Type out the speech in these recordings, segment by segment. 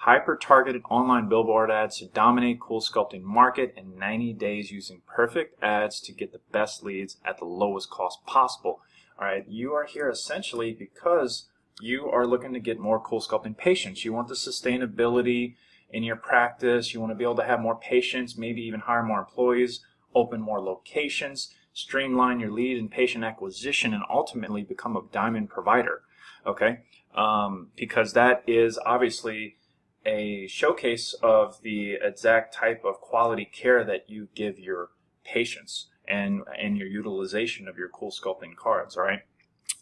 hyper-targeted online billboard ads to dominate CoolSculpting market in 90 days using perfect ads to get the best leads at the lowest cost possible. All right, you are here essentially because you are looking to get more CoolSculpting patients. You want the sustainability in your practice. You want to be able to have more patients, maybe even hire more employees, open more locations, streamline your lead and patient acquisition, and ultimately become a diamond provider. Okay, because that is obviously a showcase of the exact type of quality care that you give your patients and your utilization of your CoolSculpting cards. All right,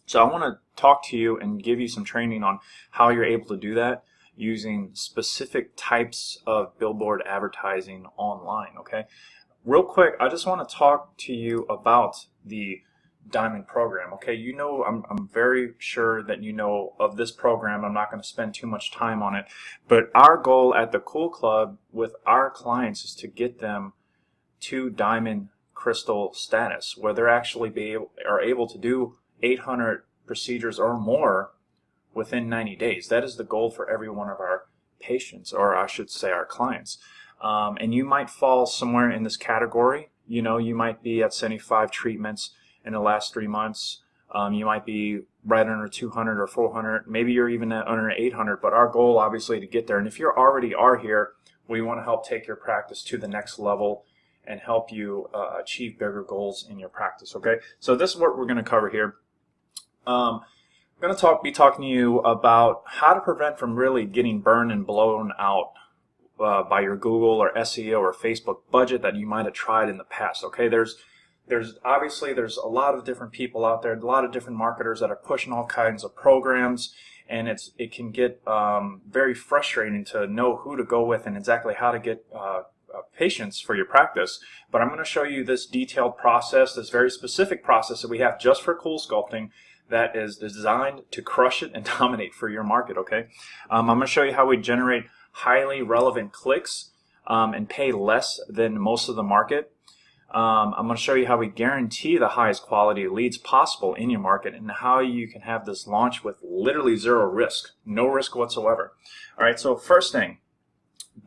so I want to talk to you and give you some training on how you're able to do that using specific types of billboard advertising online. Okay, real quick, I just want to talk to you about the Diamond program. Okay, you know, I'm very sure that you know of this program. I'm not going to spend too much time on it, but our goal at the Cool Club with our clients is to get them to Diamond Crystal status, where they're actually are able to do 800 procedures or more within 90 days. That is the goal for every one of our patients, or I should say our clients. And you might fall somewhere in this category. You know, you might be at 75 treatments in the last 3 months. You might be right under 200 or 400. Maybe you're even at under 800. But our goal, obviously, to get there. And if you already are here, we want to help take your practice to the next level and help you achieve bigger goals in your practice. Okay, so this is what we're going to cover here. I'm going to be talking to you about how to prevent from really getting burned and blown out by your Google or SEO or Facebook budget that you might have tried in the past. Okay, there's obviously a lot of different people out there, a lot of different marketers that are pushing all kinds of programs, and it can get very frustrating to know who to go with and exactly how to get patients for your practice. But I'm going to show you this detailed process, this very specific process that we have just for CoolSculpting that is designed to crush it and dominate for your market. Okay, I'm going to show you how we generate highly relevant clicks and pay less than most of the market. I'm going to show you how we guarantee the highest quality leads possible in your market and how you can have this launch with literally zero risk, no risk whatsoever. All right, so first thing,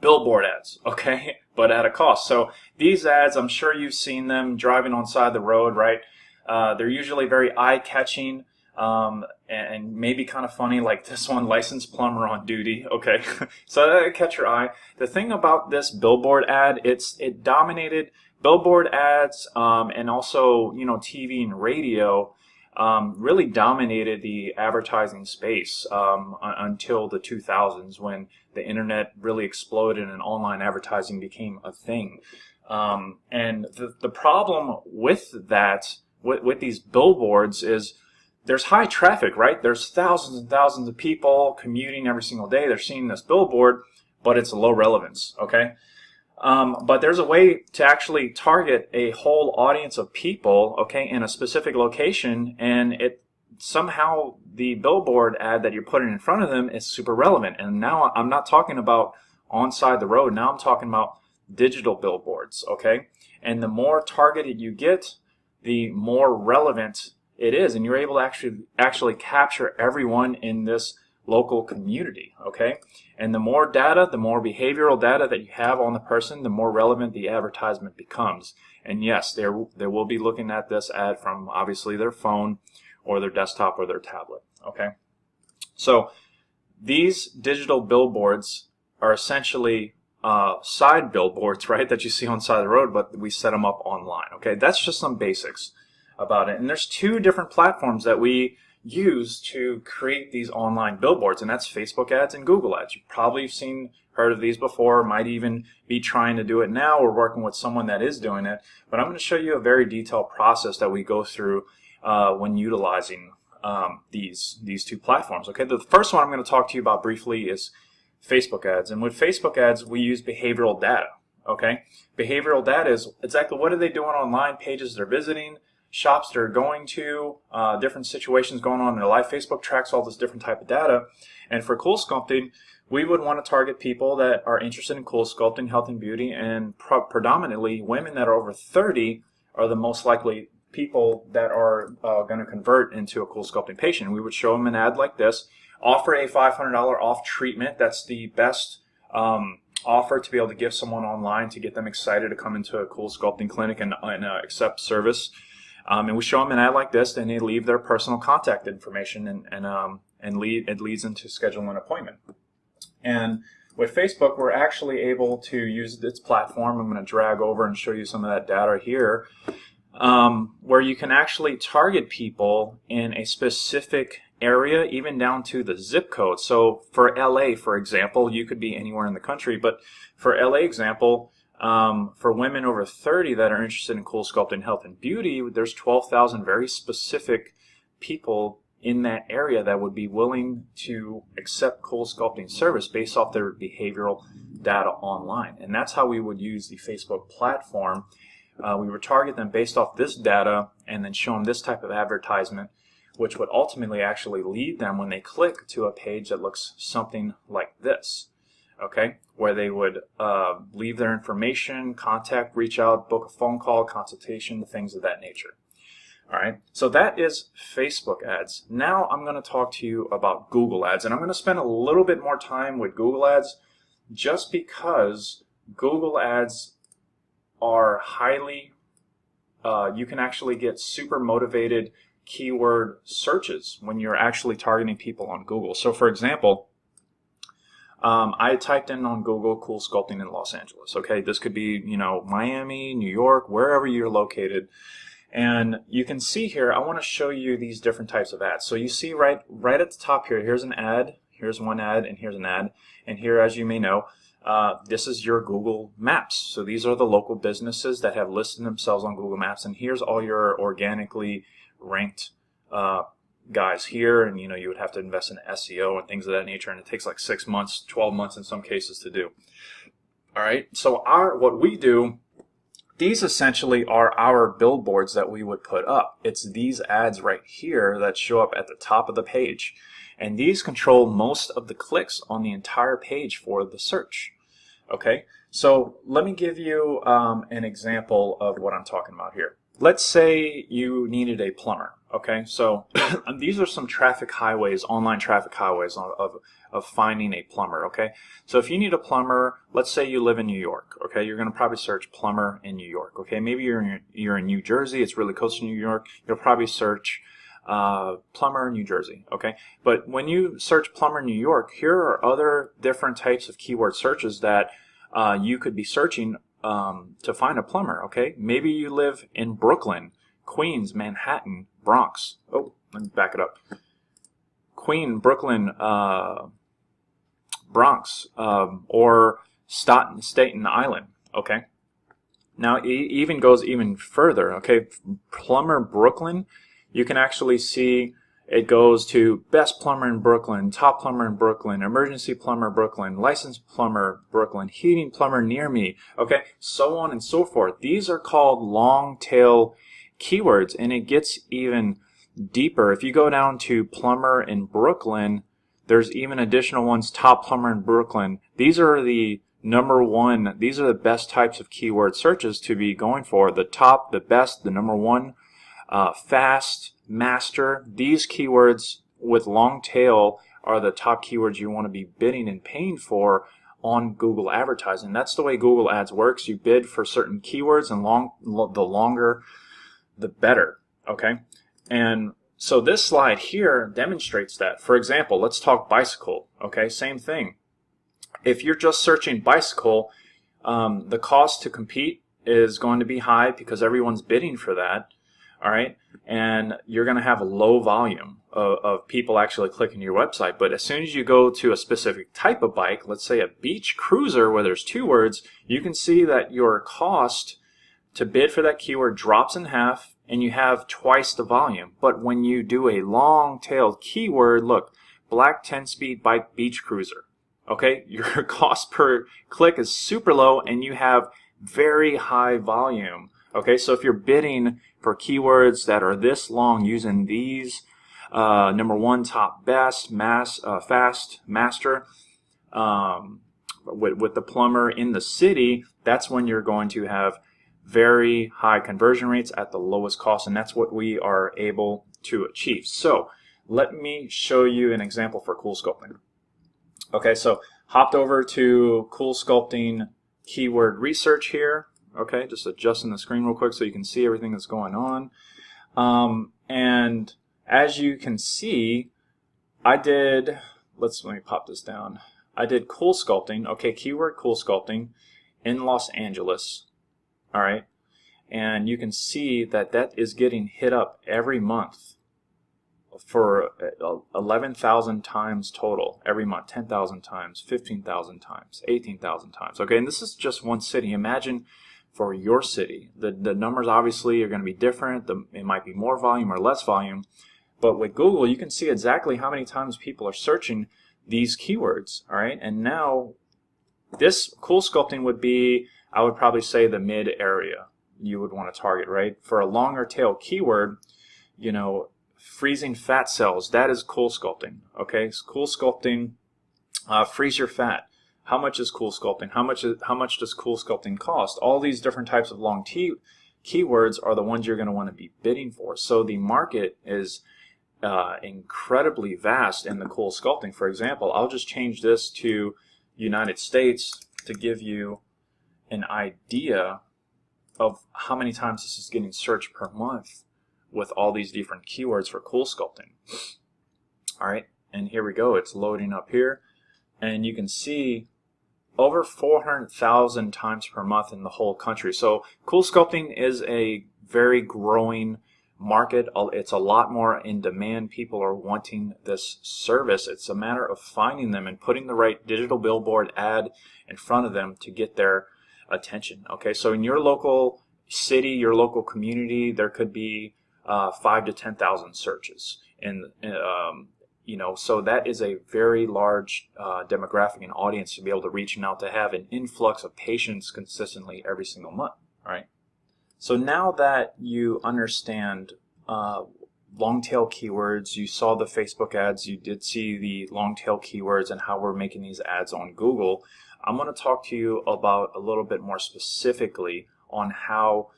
billboard ads, okay, but at a cost. So these ads, I'm sure you've seen them driving on the side of the road, right? They're usually very eye-catching and maybe kind of funny, like this one, licensed plumber on duty. Okay, so that'll catch your eye. The thing about this billboard ad, it dominated billboard ads and also, you know, TV and radio really dominated the advertising space until the 2000s, when the internet really exploded and online advertising became a thing. And the problem with that, with these billboards, is there's high traffic, right? There's thousands and thousands of people commuting every single day. They're seeing this billboard, but it's low relevance, okay? But there's a way to actually target a whole audience of people, okay, in a specific location, and somehow the billboard ad that you're putting in front of them is super relevant. And now I'm not talking about on side the road. Now I'm talking about digital billboards, okay? And the more targeted you get, the more relevant it is, and you're able to actually capture everyone in this local community, okay? And the more data, the more behavioral data that you have on the person, the more relevant the advertisement becomes. And yes, they will be looking at this ad from obviously their phone or their desktop or their tablet, okay? So these digital billboards are essentially side billboards, right, that you see on the side of the road, but we set them up online, okay? That's just some basics about it. And there's two different platforms that we use to create these online billboards, and that's Facebook ads and Google ads. You've probably heard of these before, might even be trying to do it now or working with someone that is doing it. But I'm going to show you a very detailed process that we go through when utilizing these two platforms. Okay, the first one I'm going to talk to you about briefly is Facebook ads. And with Facebook ads, we use behavioral data. Okay, behavioral data is exactly what are they doing online, pages they're visiting, shops they're going to, different situations going on in their life. Facebook tracks all this different type of data. And for CoolSculpting, we would want to target people that are interested in CoolSculpting, health and beauty, and predominantly women that are over 30 are the most likely people that are going to convert into a CoolSculpting patient. We would show them an ad like this offer a $500 off treatment. That's the best offer to be able to give someone online to get them excited to come into a Cool Sculpting clinic and accept service. And we show them an ad like this, and they leave their personal contact information, and it leads them to schedule an appointment. And with Facebook, we're actually able to use its platform. I'm going to drag over and show you some of that data here, where you can actually target people in a specific area, even down to the zip code. So for LA, for example, you could be anywhere in the country, but for LA example, for women over 30 that are interested in Cool Sculpting Health and Beauty, there's 12,000 very specific people in that area that would be willing to accept Cool Sculpting service based off their behavioral data online. And that's how we would use the Facebook platform. We would target them based off this data and then show them this type of advertisement, which would ultimately actually lead them when they click to a page that looks something like this. Okay, where they would leave their information, contact, reach out, book a phone call, consultation, things of that nature. All right, so that is Facebook ads. Now I'm going to talk to you about Google ads, and I'm going to spend a little bit more time with Google ads just because Google ads are highly, you can actually get super motivated keyword searches when you're actually targeting people on Google. So for example, I typed in on Google Cool Sculpting in Los Angeles. Okay, this could be, you know, Miami, New York, wherever you're located. And you can see here, I want to show you these different types of ads. So you see right at the top here, here's an ad, here's one ad, and here's an ad. And here, as you may know, this is your Google Maps. So these are the local businesses that have listed themselves on Google Maps. And here's all your organically ranked guys here, and you know, you would have to invest in SEO and things of that nature, and it takes like 6 months, 12 months in some cases to do. All right, so what we do, these essentially are our billboards that we would put up. It's these ads right here that show up at the top of the page, and these control most of the clicks on the entire page for the search. Okay, so let me give you an example of what I'm talking about here. Let's say you needed a plumber. Okay, so these are some traffic highways, online traffic highways of finding a plumber. Okay, so if you need a plumber, let's say you live in New York. Okay, you're going to probably search plumber in New York. Okay, maybe you're in New Jersey. It's really close to New York. You'll probably search plumber New Jersey. Okay, but when you search plumber New York, here are other different types of keyword searches that you could be searching to find a plumber. Okay, maybe you live in Brooklyn, Queens, Manhattan, Bronx. Oh, let me back it up. Queen, Brooklyn, Bronx, or Staten Island. Okay. Now it even goes even further. Okay, plumber Brooklyn, you can actually see it goes to best plumber in Brooklyn, top plumber in Brooklyn, emergency plumber Brooklyn, licensed plumber Brooklyn, heating plumber near me. Okay, so on and so forth. These are called long tail keywords, and it gets even deeper. If you go down to plumber in Brooklyn, there's even additional ones, top plumber in Brooklyn. These are the number one, these are the best types of keyword searches to be going for. The top, the best, the number one, fast, master. These keywords with long tail are the top keywords you want to be bidding and paying for on Google advertising. That's the way Google Ads works. You bid for certain keywords, and the longer the better. Okay, and so this slide here demonstrates that. For example, let's talk bicycle. Okay, same thing. If you're just searching bicycle, the cost to compete is going to be high because everyone's bidding for that. All right, and you're going to have a low volume of people actually clicking your website. But as soon as you go to a specific type of bike, let's say a beach cruiser where there's two words, you can see that your cost to bid for that keyword drops in half, and you have twice the volume. But when you do a long-tailed keyword, look, black 10-speed bike beach cruiser, okay, your cost per click is super low, and you have very high volume. Okay, so if you're bidding for keywords that are this long using these, number one, top, best, fast, master, with the plumber in the city, that's when you're going to have very high conversion rates at the lowest cost, and that's what we are able to achieve. So let me show you an example for CoolSculpting. Okay, so hopped over to CoolSculpting keyword research here. Okay, just adjusting the screen real quick so you can see everything that's going on. And as you can see, I did, let me pop this down. I did CoolSculpting, okay, keyword CoolSculpting in Los Angeles, all right? And you can see that that is getting hit up every month for 11,000 times total every month, 10,000 times, 15,000 times, 18,000 times, okay? And this is just one city. Imagine for your city. The numbers obviously are going to be different. It might be more volume or less volume. But with Google, you can see exactly how many times people are searching these keywords, all right? And now this CoolSculpting would be, I would probably say, the mid area you would want to target, right? For a longer tail keyword, you know, freezing fat cells, that is CoolSculpting, okay? So CoolSculpting, freeze your fat. How much is CoolSculpting? How much does CoolSculpting cost? All these different types of long keywords are the ones you're going to want to be bidding for. So the market is incredibly vast in the CoolSculpting. For example, I'll just change this to United States to give you an idea of how many times this is getting searched per month with all these different keywords for CoolSculpting. All right, and here we go. It's loading up here, and you can see over 400,000 times per month in the whole country. So CoolSculpting is a very growing market. It's a lot more in demand. People are wanting this service. It's a matter of finding them and putting the right digital billboard ad in front of them to get their attention. Okay, so in your local city, your local community, there could be 5,000 to 10,000 searches, and you know, so that is a very large demographic and audience to be able to reach out, to have an influx of patients consistently every single month. All right. So now that you understand long tail keywords, you saw the Facebook ads, you did see the long tail keywords and how we're making these ads on Google, I'm going to talk to you about a little bit more specifically on how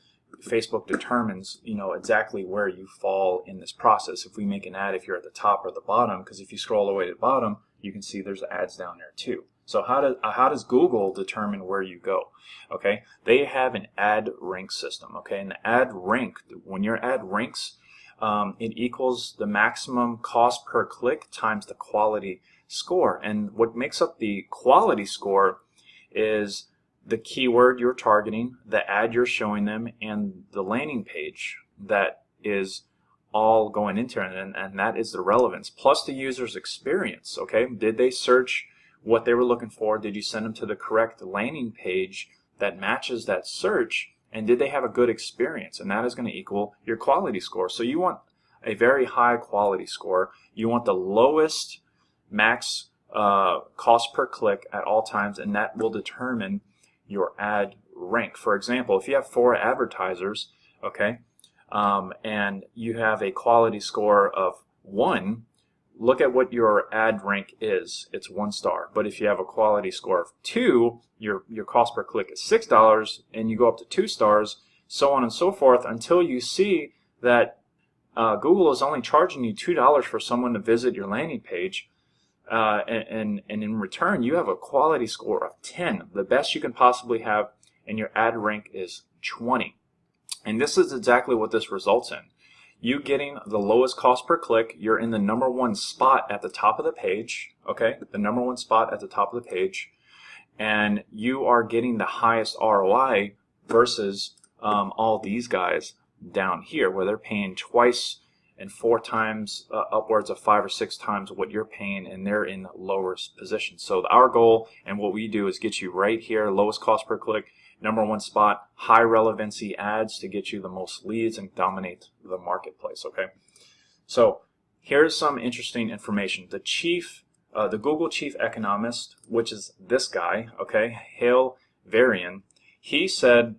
Facebook determines, you know, exactly where you fall in this process. If we make an ad, if you're at the top or the bottom, because if you scroll all the way to the bottom, you can see there's ads down there too. So how does Google determine where you go? Okay, they have an ad rank system. Okay, and the ad rank, when your ad ranks, it equals the maximum cost per click times the quality score. And what makes up the quality score is the keyword you're targeting, the ad you're showing them, and the landing page that is all going into it, and that is the relevance, plus the user's experience. Okay, did they search what they were looking for? Did you send them to the correct landing page that matches that search? And did they have a good experience? And that is going to equal your quality score. So you want a very high quality score. You want the lowest max cost per click at all times, and that will determine your ad rank. For example, if you have 4 advertisers, okay, and you have a quality score of 1, look at what your ad rank is. It's 1 star. But if you have a quality score of 2, your cost per click is $6, and you go up to 2 stars, so on and so forth, until you see that Google is only charging you $2 for someone to visit your landing page. And in return, you have a quality score of 10, the best you can possibly have, and your ad rank is 20. And this is exactly what this results in. You getting the lowest cost per click, you're in the #1 spot at the top of the page, okay? The #1 spot at the top of the page, and you are getting the highest ROI versus all these guys down here, where they're paying twice and 4 times, upwards of 5 or 6 times what you're paying, and they're in lower positions. So our goal and what we do is get you right here, lowest cost per click, #1 spot, high relevancy ads to get you the most leads and dominate the marketplace. Okay, so here's some interesting information. The Google chief economist, which is this guy, okay, Hale Varian, he said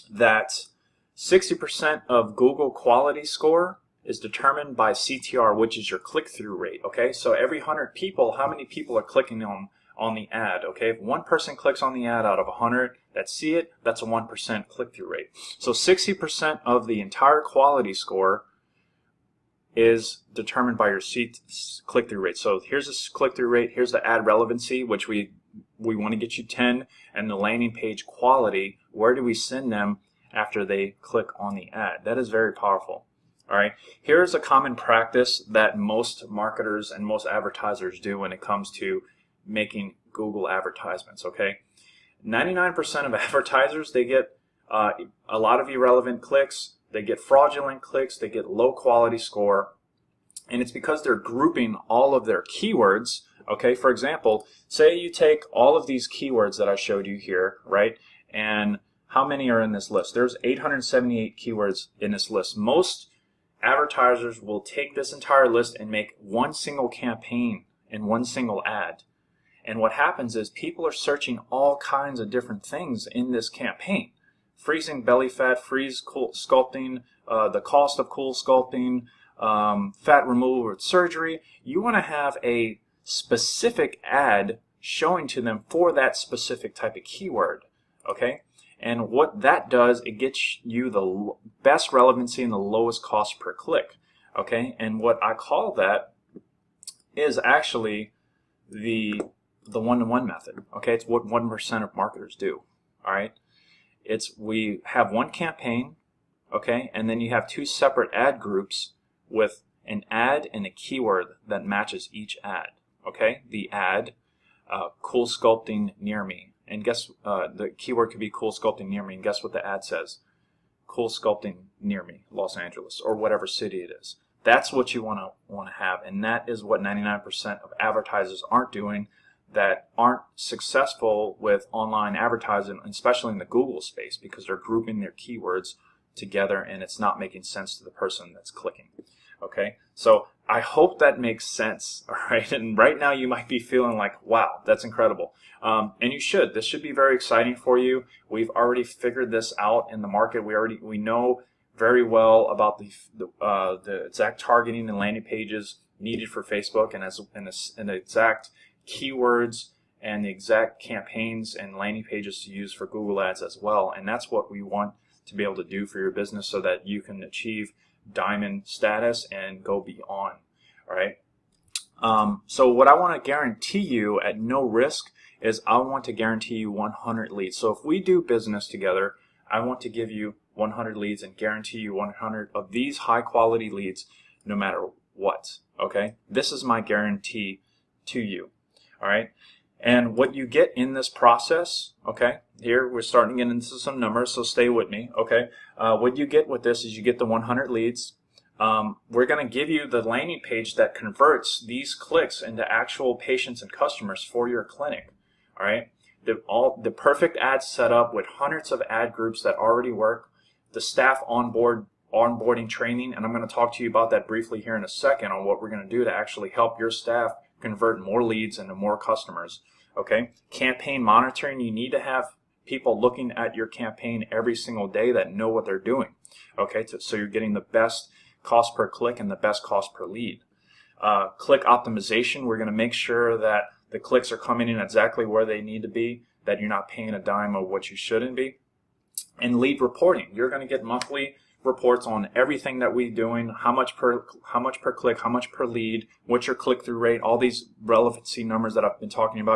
that 60% of Google quality score is determined by CTR, which is your click-through rate. Okay, so every 100 people, how many people are clicking on the ad? Okay, if 1 person clicks on the ad out of 100 that see it, that's a 1% click-through rate. So 60% of the entire quality score is determined by your click-through rate. So here's the click-through rate, here's the ad relevancy, which we want to get you 10, and the landing page quality, where do we send them after they click on the ad. That is very powerful. All right, here's a common practice that most marketers and most advertisers do when it comes to making Google advertisements. Okay, 99% of advertisers, they get a lot of irrelevant clicks, they get fraudulent clicks, they get low quality score, and it's because they're grouping all of their keywords. Okay, for example, say you take all of these keywords that I showed you here, right, and how many are in this list? There's 878 keywords in this list. Most advertisers will take this entire list and make one single campaign and one single ad. And what happens is people are searching all kinds of different things in this campaign. Freezing belly fat, freeze cool sculpting, the cost of cool sculpting, fat removal with surgery. You want to have a specific ad showing to them for that specific type of keyword. Okay? And what that does, it gets you the best relevancy and the lowest cost per click. Okay? And what I call that is actually the one-to-one method. Okay? It's what 1% of marketers do. All right? It's we have one campaign, okay, and then you have two separate ad groups with an ad and a keyword that matches each ad. Okay? The ad, cool sculpting near me. And guess the keyword could be cool sculpting near me, and guess what the ad says? Cool sculpting near me, Los Angeles, or whatever city it is. That's what you want to have, and that is what 99% of advertisers aren't doing, that aren't successful with online advertising, especially in the Google space, because they're grouping their keywords together and it's not making sense to the person that's clicking. Okay, so I hope that makes sense. All right, and right now you might be feeling like, wow, that's incredible. And you should. This should be very exciting for you. We've already figured this out in the market. We know very well about the exact targeting and landing pages needed for Facebook, and the exact keywords and the exact campaigns and landing pages to use for Google Ads as well. And that's what we want to be able to do for your business so that you can achieve diamond status and go beyond. All right. So what I want to guarantee you at no risk is I want to guarantee you 100 leads. So if we do business together, I want to give you 100 leads and guarantee you 100 of these high quality leads no matter what. Okay. This is my guarantee to you. All right. And what you get in this process, okay, here we're starting to get into some numbers, so stay with me, okay. What you get with this is you get the 100 leads. We're going to give you the landing page that converts these clicks into actual patients and customers for your clinic, all right. The perfect ad setup with hundreds of ad groups that already work, the staff onboarding training, and I'm going to talk to you about that briefly here in a second on what we're going to do to actually help your staff convert more leads into more customers. Okay, campaign monitoring, you need to have people looking at your campaign every single day that know what they're doing. Okay, so you're getting the best cost per click and the best cost per lead. Click optimization, we're going to make sure that the clicks are coming in exactly where they need to be, that you're not paying a dime of what you shouldn't be. And lead reporting, you're going to get monthly reports on everything that we're doing, how much per click, how much per lead, what's your click-through rate, all these relevancy numbers that I've been talking about.